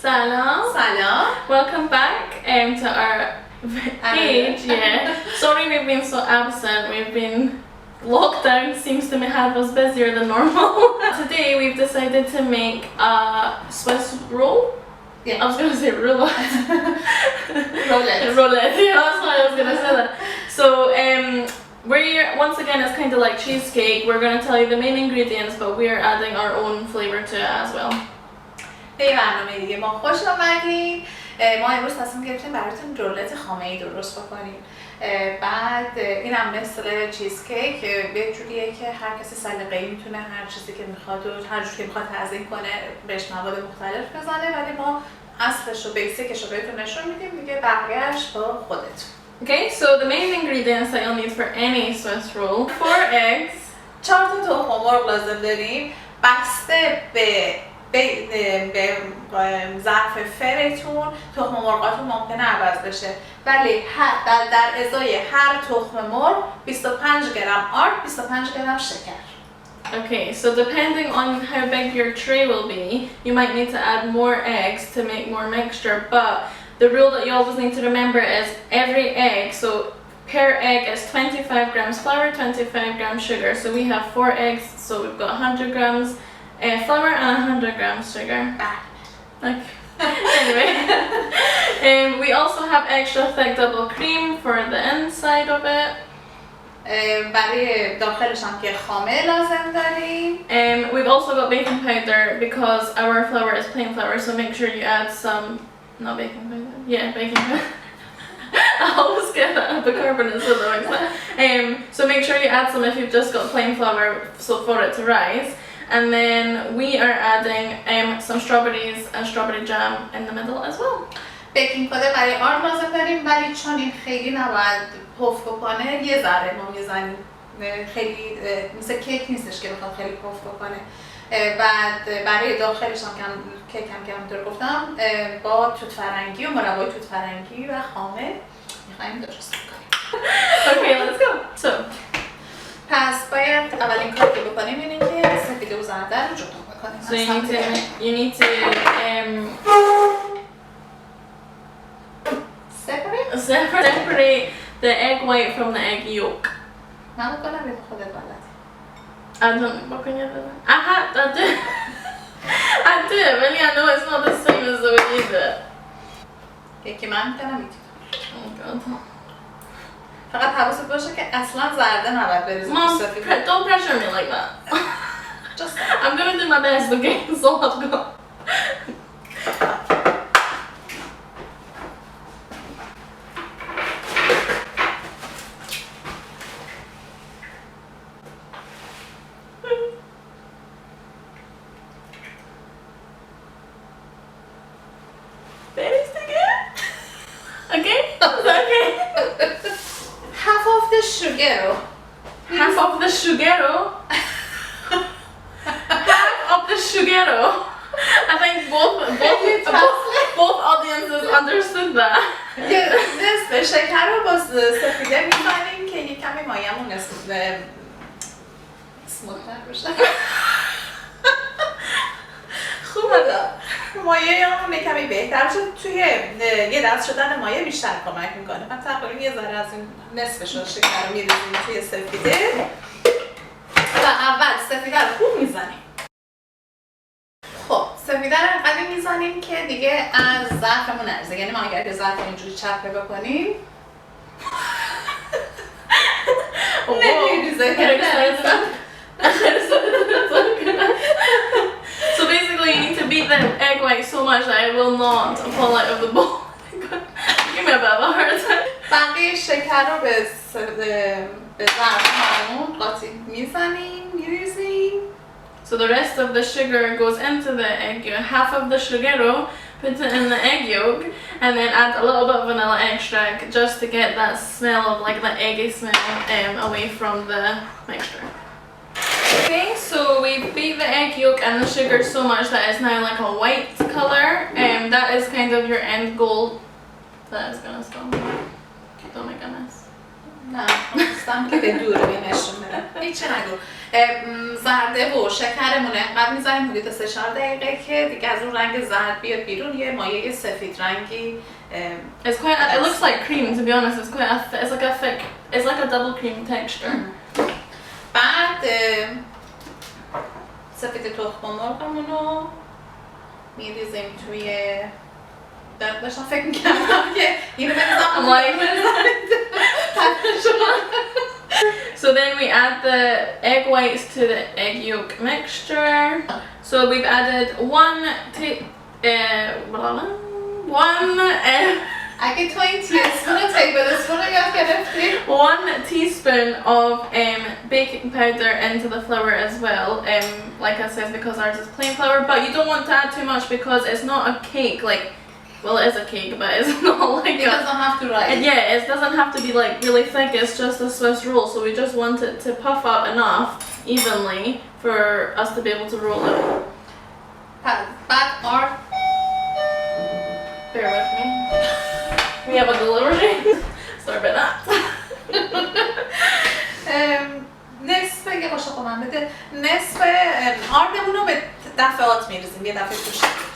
Salam. Salam. Welcome back to our page. Yeah. Sorry we've been so absent. We've been lockdown seems to have us busier than normal. Today we've decided to make a Swiss roll. Yeah. I was gonna say roulette. Roulette. Roulette. Yeah, that's why I was gonna say that. So we're once again it's kind of like cheesecake. We're gonna tell you the main ingredients, but we're adding our own flavor to it as well. به برنامه دیگه ما خوش آمدید. ما امروز تصمیم گرفتیم براتون رولت خامه‌ای درست بکنیم. بعد اینم مثل چیزکیک یه جوریه که هر کسی سلیقه‌ای میتونه هر چیزی که میخواد و هر جوری که میخواد تزیین کنه بهش مواد مختلف بزنه، ولی ما اصلش و بیسیکش رو بهتون نشون میدیم دیگه، بقیه‌اش با خودتون. Okay, so the main ingredients that you'll need for any Swiss roll: 4 eggs. 4 تا تخم مرغ لازم داریم بسته به ظرف فرتون. تخم مرغاتون ممکنه عوض بشه، ولی در ازای هر تخم مرغ 25 گرم آرد، 25 گرم شکر. Okay, so depending on how big your tray will be, you might need to add more eggs to make more mixture, but the rule that you always need to remember is every egg, so per egg is 25 grams flour, 25 grams sugar. So we have 4 eggs, so we've got 100 grams flour and 100 grams sugar. Like, anyway, we also have extra thick double cream for the inside of it. برای داخلش هم که خامه لازم داریم. We've also got baking powder because our flour is plain flour, so make sure you add some. Not baking powder. Yeah, baking powder. I always get that bicarbonate soda. So make sure you add some if you've just got plain flour, so for it to rise. And then we are adding some strawberries and strawberry jam in the middle as well. بیکینگ پودر برای آرد لازم داریم، ولی چون این خیلی نباید پف بکنه یه ذره ما میزنیم، خیلی مثل کیک نیستش که بخواد خیلی پف بکنه. بعد برای داخلش هم کیک هم که همونطور گفتم با توت فرنگی و مربای توت فرنگی و خامه میخوایم درست بکنیم. Okay, let's go. So پس باید اولین کار که بکنیم اینه که سفید و زرده رو جدا بکنیم. So you need to separate the egg white from the egg yolk. من بکنم یا خودت بلد؟ I don't know. I do. I do. Really, I know it's not the same as the way you do it. یکی من میکنم یکی Oh God. فقط حواست باشه که اصلا زرده نباید بریزیم تو سفید. Don't pressure me like that. Just I'm gonna do my best, okay? That's all I've got. Very sticky. Okay? Is that okay? half of the sugar. Half of the sugar. Half of the sugar. I think both audiences understood that. نصف شکر رو با سفیده میزنیم که یک کمی مایه‌مون اسموت‌تر بشه. خوبه مایه‌مون یک کمی بهتر بشه، توی یه دست شدن مایه بیشتر کمک میکنه. من تقریبا یه ذره از این نصفش شکر رو می‌ریزیم توی سفیده و اول سفیده رو خوب میزنیم. خب سفیده رو انقدر میزنیم که دیگه از ظرفمون نریزه، یعنی ما اگر که ظرف اینجوری چپه بکنیم نمیریزه. So basically you need to beat the egg white so much that it will not fall out of the bowl. Give me a bit of a heart attack. بقیه شکر رو به ظرفمون قاطی میزنیم، میریزیم. So the rest of the sugar goes into the egg yolk, half of the sugar, put it in the egg yolk, and then add a little bit of vanilla extract just to get that smell of like the eggy smell away from the mixture. Okay, so we beat the egg yolk and the sugar so much that it's now like a white color, and that is kind of your end goal. That is gonna stop. Don't make a mess. نه، خواستم که به دور نشون بدم. هیچی نگو. زرده و شکرمون انقدر میذاریم حدود 3-4 دقیقه که دیگه از اون رنگ زرد بیاد بیرون، یه مایه سفید رنگی. It's quite. It looks like cream, to be honest. It's quite. It's like a thick. It's like a double cream texture. بعد سفید تخم مرغمون رو میریزیم توی داشتم فکر میکردم که اینو بریزم. So then we add the egg whites to the egg yolk mixture. So we've added اگه تو این تیسپون تیبلسپون رو یاد گرفتی 1 teaspoon of baking powder into the flour as well. Like I said, because ours is plain flour, but you don't want to add too much because it's not a cake. Like, well, it is a cake, but it's not like it doesn't have to rise. Yeah, it doesn't have to be like really thick. It's just a Swiss roll, so we just want it to puff up enough evenly for us to be able to roll it. Back or bear with me. We have a delivery. Sorry about that. نصف یه قاشق من بده. نصف آردمون رو به دفعات میریزیم. یه دفعه توش میریزیم.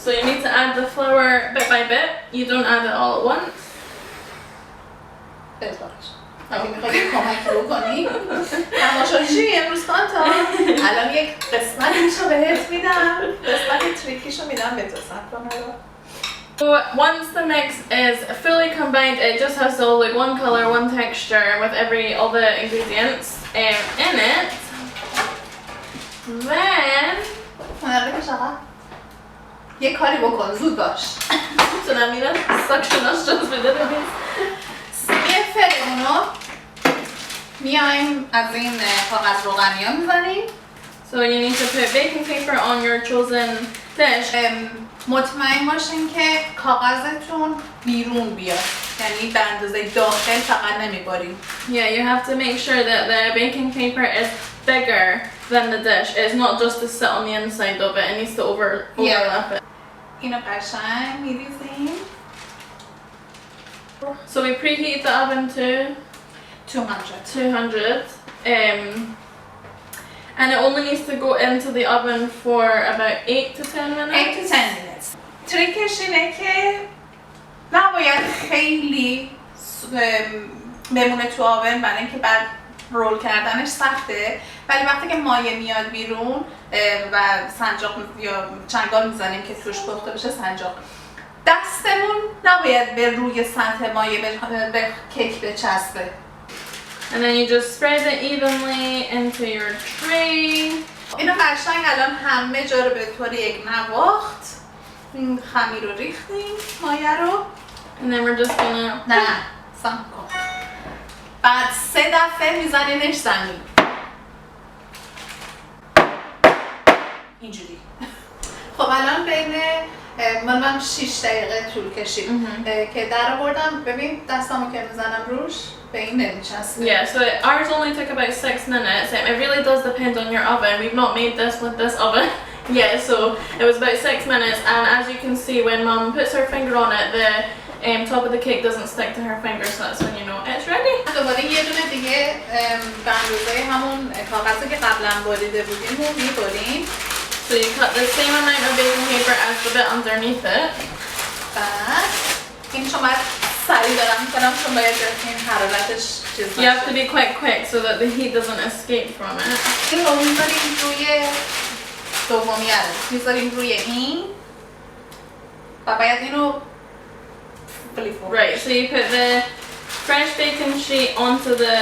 So you need to add the flour bit by bit. You don't add it all at once. بذارش. اگه میخوایی کمکی بکنی. تماشاچی امروز تا الان یک قسمتیشو بهت میدم. قسمت تریکیشو میدم به تو. صبر کن. So once the mix is fully combined, it just has all like one color, one texture with all the ingredients in it. Then یه کاری بکن زود باش. So now mira, suction us just with it. یه فرمونو میایم از این کاغذ روغنی ها میزنیم. So you need to put baking paper on your chosen dish. مطمئن باشین که کاغذتون بیرون بیاد، یعنی به اندازه داخل فقط نمیباریم. Yeah, you have to make sure that the baking paper is bigger than the dish. It's not just to sit on the inside of it. It needs to overlap it. اینو قشنگ میریزیم. So we preheat the oven to 200. And it only needs to go into the oven for about 8 to 10 minutes. 8 to 10 minutes. تریکش اینه که نباید خیلی بمونه تو آون، برای اینکه بعد رول کردنش سخته، ولی وقتی که مایه میاد بیرون و سنجاق یا چنگال میزنیم که توش پخته بشه سنجاق، دستمون نباید به روی سطح مایه به کیک بچسبه. And then you just spread it evenly into your tray. اینو قشنگ الان همه جا رو به طور یک نواخت خمیر رو ریختیم، مایه رو. And then we're just gonna... نه سم کن. بعد 3 دفعه میزنینش زمین. اینجوری. خب الان بین من 6 دقیقه طول کشید که در آوردم. ببین دستامو که میزنم روش به این نمیچسبه. Yeah, so ours only took about 6 minutes. It really does depend on your oven. We've not made this with this oven. Yeah, so it was about 6 minutes, and as you can see, when Mum puts her finger on it, the top of the cake doesn't stick to her finger, so that's when you know it's ready. دوباره یه دونه دیگه به اندازه همون کاغذی که قبلا بریده بودیم رو میبریم. So you cut the same amount of baking paper as the bit underneath it. بعد این شما سریع دارم میکنم چون باید این حرارتش چیز You have to be quite quick so that the heat doesn't escape from it. این رو میذاریم روی دومیه رو میذاریم روی این و باید اینو Right, so you put the fresh baking sheet onto the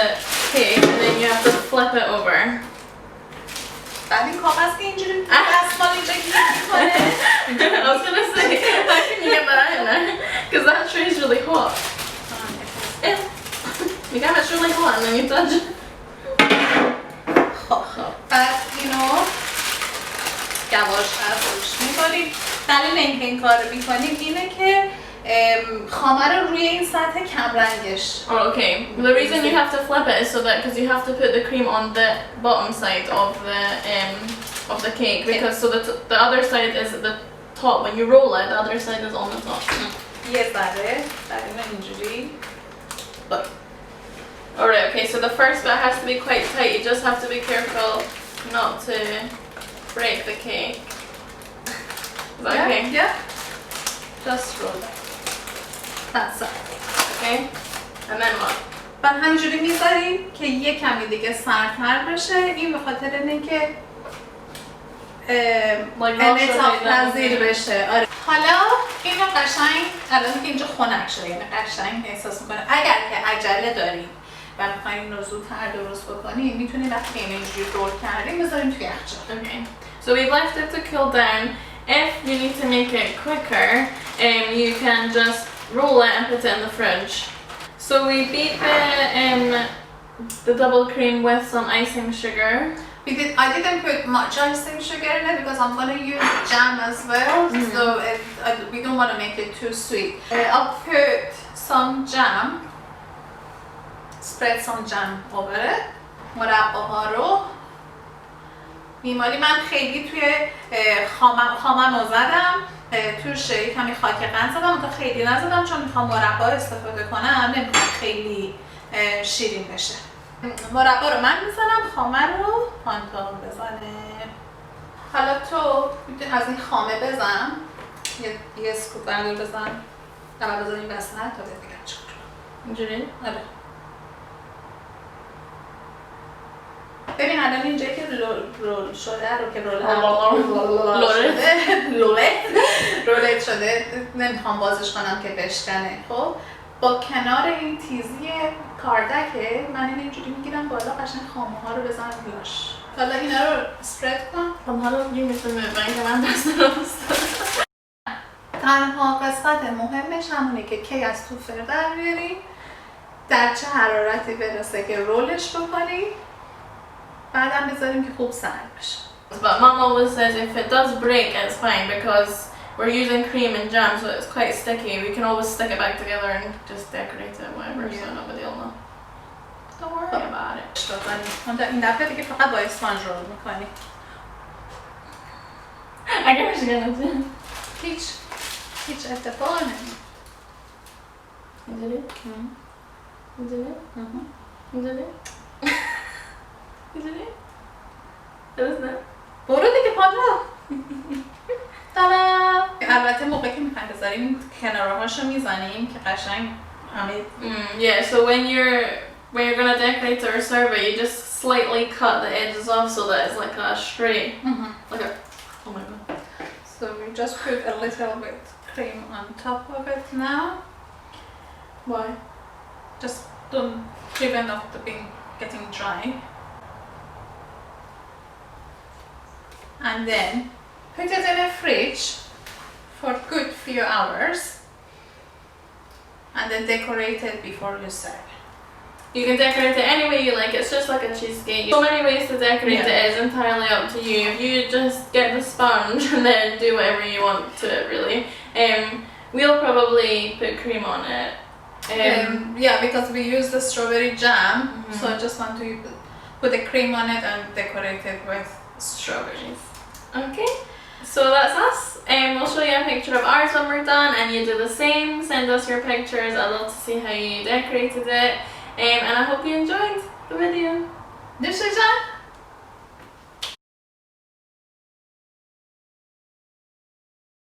cake and then you have to flip it over. بعد این کاغذ که اینجوری دستمال اینجا گیر میکنه. I was gonna say, how can you get that in there? Because that tray is really hot. You get it's really hot and then you touch it. بعد اینو یواش روش میکنیم. دلیل اینکه این کار رو میکنیم اینه که خامه رو روی این سطح کم رنگش. Oh, okay. The reason you have to flip it is so that because you have to put the cream on the bottom side of the cake, because so the other side is at the top. When you roll it, the other side is on the top. یه ذره اینجوری. Alright, okay, so the first bit has to be quite tight. You just have to be careful not to break the cake. Is that okay? Yeah. Just roll it. That's it. Okay. And then what? بعد همینجوری میذاریم که یه کمی دیگه سرتر بشه. این به خاطر اینه که انعطاف پذیر بشه. آره. حالا اینو قشنگ الان که اینجا خنک شده، یعنی قشنگ احساس میکنه. اگر که عجله داریم و میخوایم اینو زودتر درست بکنیم، میتونیم وقتی اینجوری رول کردیم بذاریم توی یخچال. Okay. So we've left it to cool down. If you need to make it quicker, you can just roll it and put it in the fridge. So we beat the double cream with some icing sugar. I didn't put much icing sugar in it because I'm going to use jam as well, so we don't want to make it too sweet. I'll put some jam, spread some jam over it. مرباها رو میمالی من خیلی توی خامم رو زدم، توش کمی خاک قند زدم، تا خیلی نزدم چون میخوام مربا استفاده کنم، نمیخوام خیلی شیرین بشه. مربا رو من میزنم، خامه رو پانتون بزنه. حالا تو میتونی از این خامه بزن، یه سکوپ بردار بزن، اول بزن این وسط تا ببینم چطور. اینجوری؟ آره. ببین الان اینجایی که رول شده رو که رولت شده نمیخوام بازش کنم که بشکنه. خب با کنار این تیزی کاردکه من اینجوری میگیرم بالا، قشنگ خامه ها رو بزنم روش. حالا اینا رو اسپرد کن. خب حالا دیگه میتونه ببین که من دست درست. تنها قسمت مهمش همونه که کی از تو فر در بیاری، در چه حرارتی برسه که رولش بکنی، بعدم بذاریم که خوب سرد بشه. But mom always says if it does break, it's fine because we're using cream and jam, so it's quite sticky. We can always stick it back together and just decorate it, whatever. So nobody will know. Don't worry about it. این دفعه دیگه فقط با اسفنج رول میکنی. اگه میشه گرفت. هیچ اتفاقی نمیفته. اینجوری؟ اینجوری؟ اینجوری؟ اینجوری؟ درست نه؟ برو دیگه پادلا. تادا! البته موقعی که میخوایم بذاریم کنارهاشو میزنیم که قشنگ همه. Yeah, so when you're gonna decorate or serve it, you just slightly cut the edges off so that it's like a straight. Like a. Oh my god. So we just put a little bit cream on top of it now. Why? Just don't prevent of the being getting dry. And then put it in a fridge for good few hours and then decorate it before you serve. You can decorate it any way you like. It's just like a cheesecake. So many ways to decorate it is entirely up to you. If you just get the sponge and then do whatever you want to it, really. We'll probably put cream on it. Yeah, because we use the strawberry jam, so I just want to put the cream on it and decorate it with strawberries. Okay, so that's us. We'll show you a picture of ours when we're done, and you do the same. Send us your pictures. I'd love to see how you decorated it. And I hope you enjoyed the video. Nusha Jan?